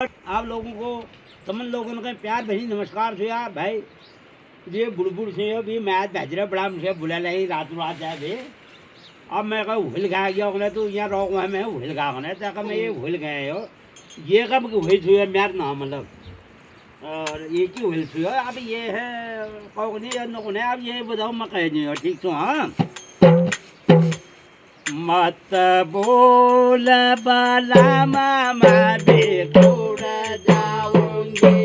आप लोगों को तमन लोगों का प्यार भरी नमस्कार छो यार भाई। ये बुड़बुड़ से भी मैच भेजरे बड़ा मुझे बुला ली रात जाए भी। अब मैं कहा भूल गया उन्हें तो यहाँ रोक मैं भूल गया उन्हें तो मैं ये भूल गए हो ये कब हुई छू है मेरा नाम मतलब और ये क्यों हुई छू है अब ये है कौन नहीं अब ये बताओ मैं कह नहीं हो ठीक तो हाँ मत बोल बाला मामा बेकुड़ जाऊंगी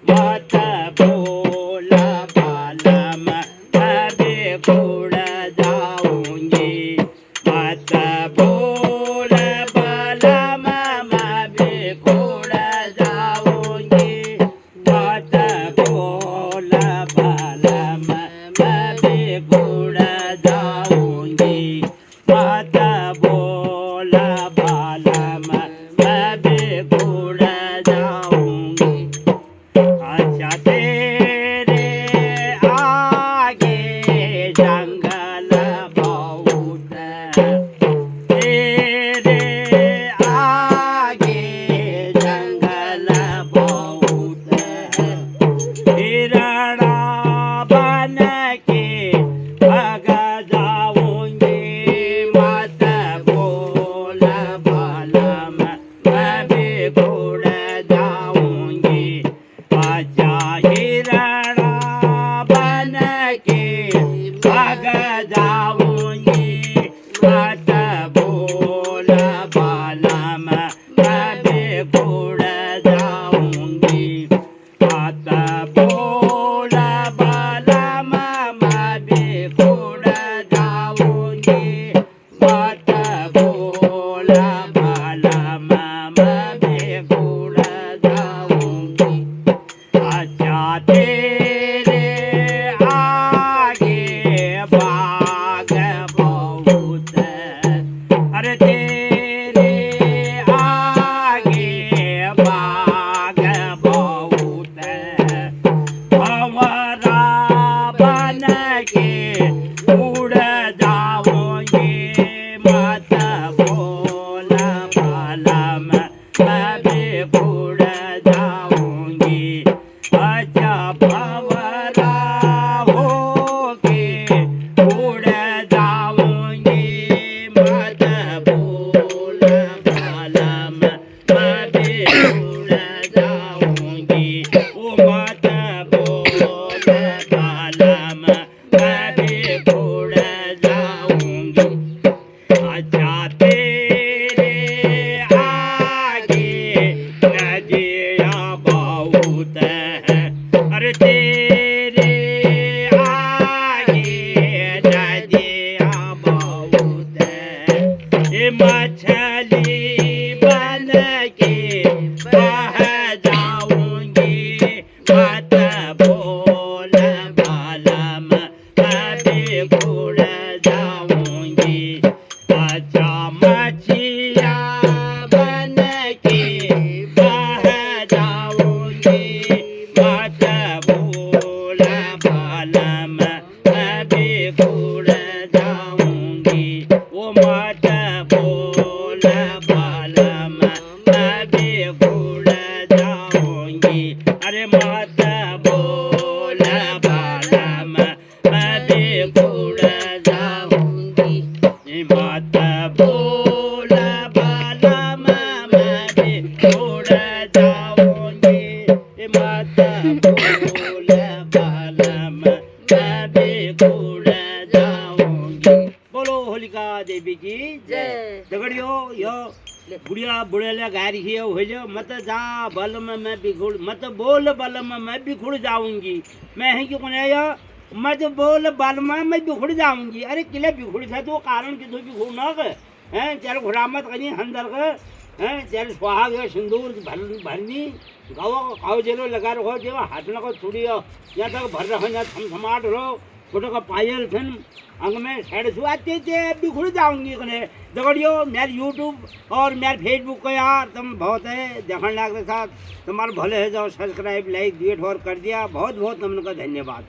मत बोल बाला मामा बेकुड़ जाऊंगी मत बोल बाला मामा बेकुड़ जाऊंगी मत बोल बाला मामा बेकुड़ जाऊंगी मत बोल बाला मैं बेकुड़ जाऊंगी अच्छा तेरे आगे जंगल बहुत तेरे आगे जंगल बहुत हिरणा बन के भग जाऊंगी मत बोल बाला मैं बेकुड़ जाऊंगी अच्छा हिरणा बन के भग जाऊंगी मत बोल बाला मैं बेकुड़ जाऊंगी मत बोल बाला मैं बेकुड़ जाऊंगी मत बोल बाला मैं बेकुड़ जाऊंगी अच्छा तेरे आगे बाग बहुत अरे तेरे आगे बाग बहुत भंवरा बन के उड़ जाऊंगी मत बोल बाला मैं बेकुड़ जाऊंगी अच्छा भंवरा होके उड़ जाऊंगी मत बोल बाला मैं बेकुड़ जाऊंगी ओ मत बोल बाला मैं बेकुड़ जाऊंगी अच्छा तेरे आगे नदिया बहुत अरे तेरे आगे नदिया बहुत ये मछली बन के बह जाऊंगी मत बोल बाला मैं बेकुड़ जाऊंगी अच्छा मछिया बन के बह जाऊंगी मत बोल बाला मैं बेकुड़ जाऊंगी वो मत बोल बाला मैं बेकुड़ जाऊंगी अरे मत बोल बाला मैं बेकुड़ जाऊंगी मत बोल बाला मैं बेकुड़ जाऊंगी मत बोल बाला मैं बेकुड़ जाऊंगी बोलो होलिका देवी की जय दगड़ियो यो बुढ़िया बुढ़ेला गाय रही है हो जो मत जा बल में मैं बिखुड़ मत बोल बल में मैं बिखुड़ जाऊंगी मैं है क्यों कौन मत बोल बल में मैं बिखुड़ जाऊंगी अरे किले बिखुड़ था तो कारण की तो बिखुड़ न हैं चल घुरामत कहीं हंदर हैं चल सुहाग सिंदूर भरनी गाँव खाओ जेलो लगा रखो जो हाथ में को छुड़ी यहाँ तक भर रखो यहाँ थमथमाट रहो छोटो का पायल थन अंग में साइड छुआते बिखुड़ जाऊंगी कने दगड़ियो मेरे यूट्यूब और मेरे फेसबुक को यार तुम बहुत है देखने लायक के साथ तुम्हारे भले है जाओ सब्सक्राइब लाइक डिलीट और कर दिया बहुत बहुत तुमने का धन्यवाद।